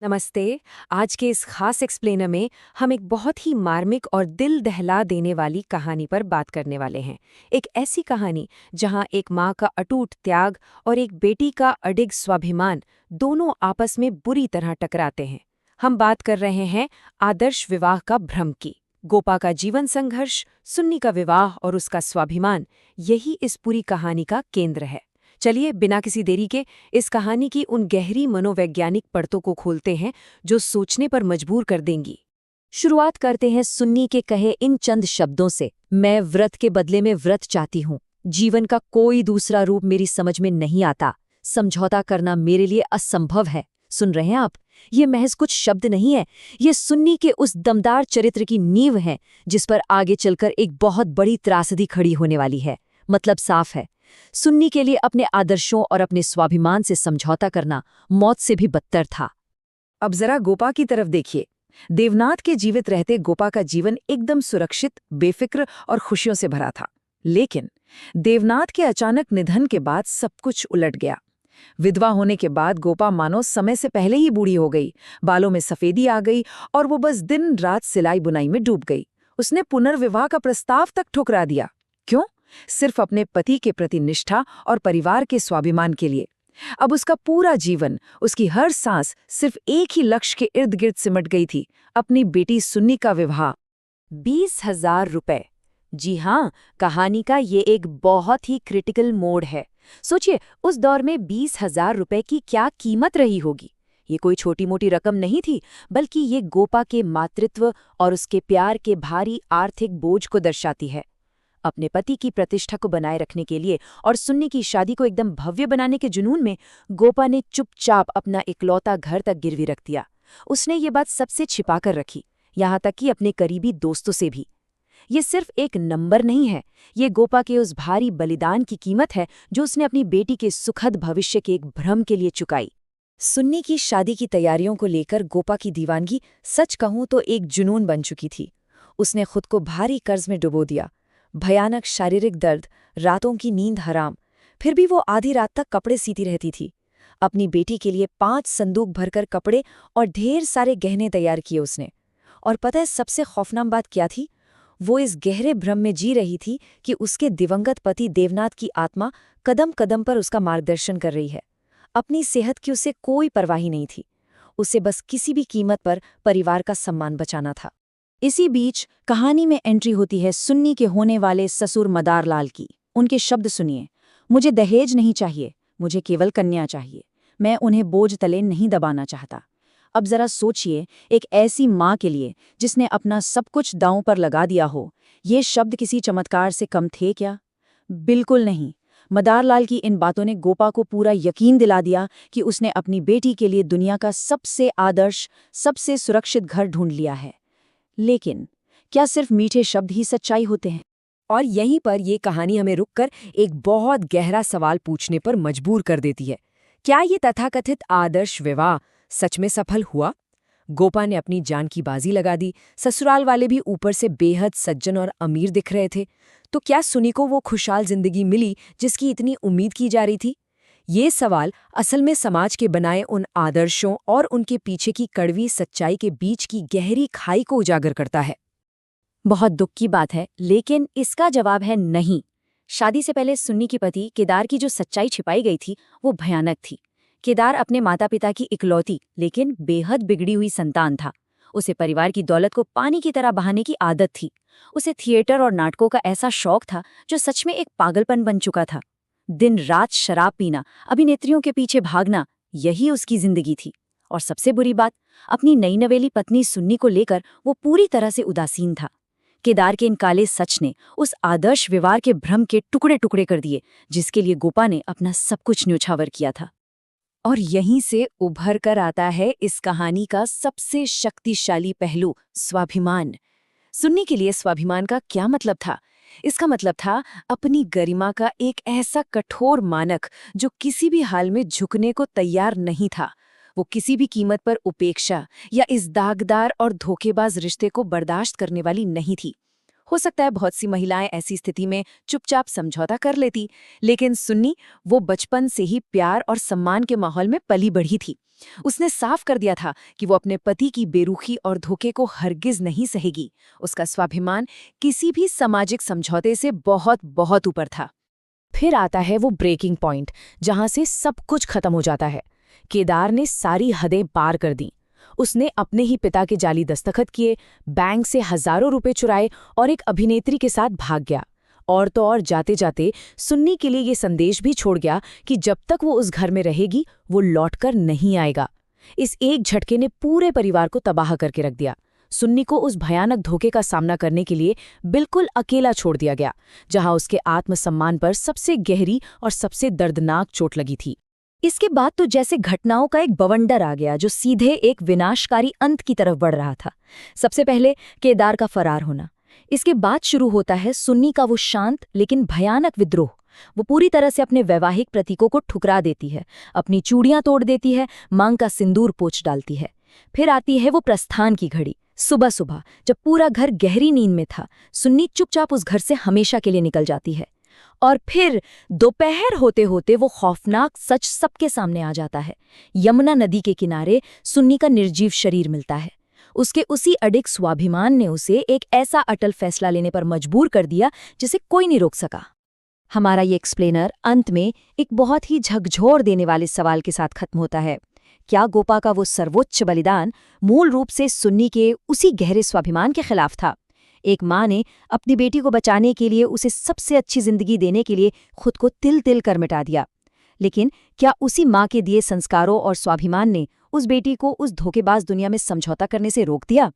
नमस्ते। आज के इस खास एक्सप्लेनर में हम एक बहुत ही मार्मिक और दिल दहला देने वाली कहानी पर बात करने वाले हैं। एक ऐसी कहानी जहां एक माँ का अटूट त्याग और एक बेटी का अडिग स्वाभिमान दोनों आपस में बुरी तरह टकराते हैं। हम बात कर रहे हैं आदर्श विवाह का भ्रम की। गोपा का जीवन संघर्ष, सुन्नी का विवाह और उसका स्वाभिमान, यही इस पूरी कहानी का केंद्र है। चलिए बिना किसी देरी के इस कहानी की उन गहरी मनोवैज्ञानिक परतों को खोलते हैं जो सोचने पर मजबूर कर देंगी। शुरुआत करते हैं सुन्नी के कहे इन चंद शब्दों से। मैं व्रत के बदले में व्रत चाहती हूँ। जीवन का कोई दूसरा रूप मेरी समझ में नहीं आता। समझौता करना मेरे लिए असंभव है। सुन रहे हैं आप? ये महज कुछ शब्द नहीं है, ये सुन्नी के उस दमदार चरित्र की नींव है जिस पर आगे चलकर एक बहुत बड़ी त्रासदी खड़ी होने वाली है। मतलब साफ है, सुन्नी के लिए अपने आदर्शों और अपने स्वाभिमान से समझौता करना मौत से भी बदतर था। अब जरा गोपा की तरफ देखिए। देवनाथ के जीवित रहते गोपा का जीवन एकदम सुरक्षित, बेफिक्र और खुशियों से भरा था। लेकिन देवनाथ के अचानक निधन के बाद सब कुछ उलट गया। विधवा होने के बाद गोपा मानो समय से पहले ही बूढ़ी हो गई, बालों में सफेदी आ गई और वो बस दिन रात सिलाई बुनाई में डूब गई। उसने पुनर्विवाह का प्रस्ताव तक ठुकरा दिया। क्यों? सिर्फ अपने पति के प्रति निष्ठा और परिवार के स्वाभिमान के लिए। अब उसका पूरा जीवन, उसकी हर सांस सिर्फ एक ही लक्ष्य के इर्द गिर्द सिमट गई थी, अपनी बेटी सुन्नी का विवाह। 20,000 रुपए। जी हाँ, कहानी का ये एक बहुत ही क्रिटिकल मोड़ है। सोचिए, उस दौर में 20,000 रुपए की क्या कीमत रही होगी। ये कोई छोटी मोटी रकम नहीं थी, बल्कि ये गोपा के मातृत्व और उसके प्यार के भारी आर्थिक बोझ को दर्शाती है। अपने पति की प्रतिष्ठा को बनाए रखने के लिए और सुन्नी की शादी को एकदम भव्य बनाने के जुनून में गोपा ने चुपचाप अपना इकलौता घर तक गिरवी रख दिया। उसने ये बात सबसे छिपा कर रखी, यहाँ तक कि अपने करीबी दोस्तों से भी। ये सिर्फ एक नंबर नहीं है, ये गोपा के उस भारी बलिदान की कीमत है जो उसने अपनी बेटी के सुखद भविष्य के एक भ्रम के लिए चुकाई। सुन्नी की शादी की तैयारियों को लेकर गोपा की दीवानगी, सच कहूं तो एक जुनून बन चुकी थी। उसने खुद को भारी कर्ज में डुबो दिया। भयानक शारीरिक दर्द, रातों की नींद हराम, फिर भी वो आधी रात तक कपड़े सीती रहती थी। अपनी बेटी के लिए 5 संदूक भरकर कपड़े और ढेर सारे गहने तैयार किए उसने। और पता है सबसे खौफनाक बात क्या थी? वो इस गहरे भ्रम में जी रही थी कि उसके दिवंगत पति देवनाथ की आत्मा कदम कदम पर उसका मार्गदर्शन कर रही है। अपनी सेहत की उसे कोई परवाह नहीं थी। उसे बस किसी भी कीमत पर परिवार का सम्मान बचाना था। इसी बीच कहानी में एंट्री होती है सुन्नी के होने वाले ससुर मदारलाल की। उनके शब्द सुनिए। मुझे दहेज नहीं चाहिए, मुझे केवल कन्या चाहिए। मैं उन्हें बोझ तले नहीं दबाना चाहता। अब जरा सोचिए, एक ऐसी माँ के लिए जिसने अपना सब कुछ दांव पर लगा दिया हो, ये शब्द किसी चमत्कार से कम थे क्या? बिल्कुल नहीं। मदारलाल की इन बातों ने गोपा को पूरा यकीन दिला दिया कि उसने अपनी बेटी के लिए दुनिया का सबसे आदर्श, सबसे सुरक्षित घर ढूंढ लिया है। लेकिन क्या सिर्फ मीठे शब्द ही सच्चाई होते हैं? और यहीं पर ये कहानी हमें रुककर एक बहुत गहरा सवाल पूछने पर मजबूर कर देती है। क्या ये तथाकथित आदर्श विवाह सच में सफल हुआ? गोपा ने अपनी जान की बाजी लगा दी, ससुराल वाले भी ऊपर से बेहद सज्जन और अमीर दिख रहे थे। तो क्या सुनी को वो खुशहाल जिंदगी मिली जिसकी इतनी उम्मीद की जा रही थी? ये सवाल असल में समाज के बनाए उन आदर्शों और उनके पीछे की कड़वी सच्चाई के बीच की गहरी खाई को उजागर करता है। बहुत दुख की बात है, लेकिन इसका जवाब है नहीं। शादी से पहले सुन्नी की पति केदार की जो सच्चाई छिपाई गई थी, वो भयानक थी। केदार अपने माता पिता की इकलौती लेकिन बेहद बिगड़ी हुई संतान था। उसे परिवार की दौलत को पानी की तरह बहाने की आदत थी। उसे थिएटर और नाटकों का ऐसा शौक था जो सच में एक पागलपन बन चुका था। दिन रात शराब पीना, अभिनेत्रियों के पीछे भागना, यही उसकी जिंदगी थी। और सबसे बुरी बात, अपनी नई नवेली पत्नी सुन्नी को लेकर वो पूरी तरह से उदासीन था। केदार के इन काले सच ने उस आदर्श विवाह के भ्रम के टुकड़े टुकड़े कर दिए जिसके लिए गोपा ने अपना सब कुछ न्योछावर किया था। और यहीं से उभर कर आता है इस कहानी का सबसे शक्तिशाली पहलू, स्वाभिमान। सुन्नी के लिए स्वाभिमान का क्या मतलब था? इसका मतलब था अपनी गरिमा का एक ऐसा कठोर मानक जो किसी भी हाल में झुकने को तैयार नहीं था। वो किसी भी कीमत पर उपेक्षा या इस दागदार और धोखेबाज रिश्ते को बर्दाश्त करने वाली नहीं थी। हो सकता है बहुत सी महिलाएं ऐसी स्थिति में चुपचाप समझौता कर लेती, लेकिन सुन्नी वो बचपन से ही प्यार और सम्मान के माहौल में पली बढ़ी थी। उसने साफ कर दिया था कि वो अपने पति की बेरुखी और धोखे को हरगिज नहीं सहेगी। उसका स्वाभिमान किसी भी सामाजिक समझौते से बहुत बहुत ऊपर था। फिर आता है वो ब्रेकिंग पॉइंट, जहां से सब कुछ खत्म हो जाता है। केदार ने सारी हदें पार कर दी। उसने अपने ही पिता के जाली दस्तखत किए, बैंक से हजारों रुपए चुराए और एक अभिनेत्री के साथ भाग गया। और तो और जाते जाते सुन्नी के लिए ये संदेश भी छोड़ गया कि जब तक वो उस घर में रहेगी वो लौटकर नहीं आएगा। इस एक झटके ने पूरे परिवार को तबाह करके रख दिया। सुन्नी को उस भयानक धोखे का सामना करने के लिए बिल्कुल अकेला छोड़ दिया गया, जहां उसके आत्मसम्मान पर सबसे गहरी और सबसे दर्दनाक चोट लगी थी। इसके बाद तो जैसे घटनाओं का एक बवंडर आ गया जो सीधे एक विनाशकारी अंत की तरफ बढ़ रहा था। सबसे पहले केदार का फरार होना। इसके बाद शुरू होता है सुन्नी का वो शांत लेकिन भयानक विद्रोह। वो पूरी तरह से अपने वैवाहिक प्रतीकों को ठुकरा देती है, अपनी चूड़ियां तोड़ देती है, मांग का सिंदूर पोंछ डालती है। फिर आती है वो प्रस्थान की घड़ी। सुबह सुबह जब पूरा घर गहरी नींद में था, सुन्नी चुपचाप उस घर से हमेशा के लिए निकल जाती है। और फिर दोपहर होते होते वो खौफनाक सच सबके सामने आ जाता है। यमुना नदी के किनारे सुन्नी का निर्जीव शरीर मिलता है। उसके उसी अडिग स्वाभिमान ने उसे एक ऐसा अटल फैसला लेने पर मजबूर कर दिया जिसे कोई नहीं रोक सका। हमारा ये एक्सप्लेनर अंत में एक बहुत ही झकझोर देने वाले सवाल के साथ खत्म होता है। क्या गोपा का वो सर्वोच्च बलिदान मूल रूप से सुन्नी के उसी गहरे स्वाभिमान के खिलाफ था? एक माँ ने अपनी बेटी को बचाने के लिए, उसे सबसे अच्छी जिंदगी देने के लिए खुद को तिल तिल कर मिटा दिया। लेकिन क्या उसी माँ के दिए संस्कारों और स्वाभिमान ने उस बेटी को उस धोखेबाज दुनिया में समझौता करने से रोक दिया?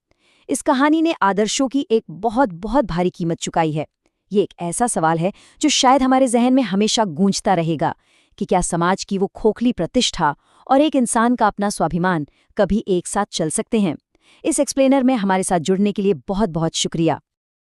इस कहानी ने आदर्शों की एक बहुत बहुत भारी कीमत चुकाई है। ये एक ऐसा सवाल है जो शायद हमारे जहन में हमेशा गूंजता रहेगा कि क्या समाज की वो खोखली प्रतिष्ठा और एक इंसान का अपना स्वाभिमान कभी एक साथ चल सकते हैं? इस एक्सप्लेनर में हमारे साथ जुड़ने के लिए बहुत बहुत शुक्रिया।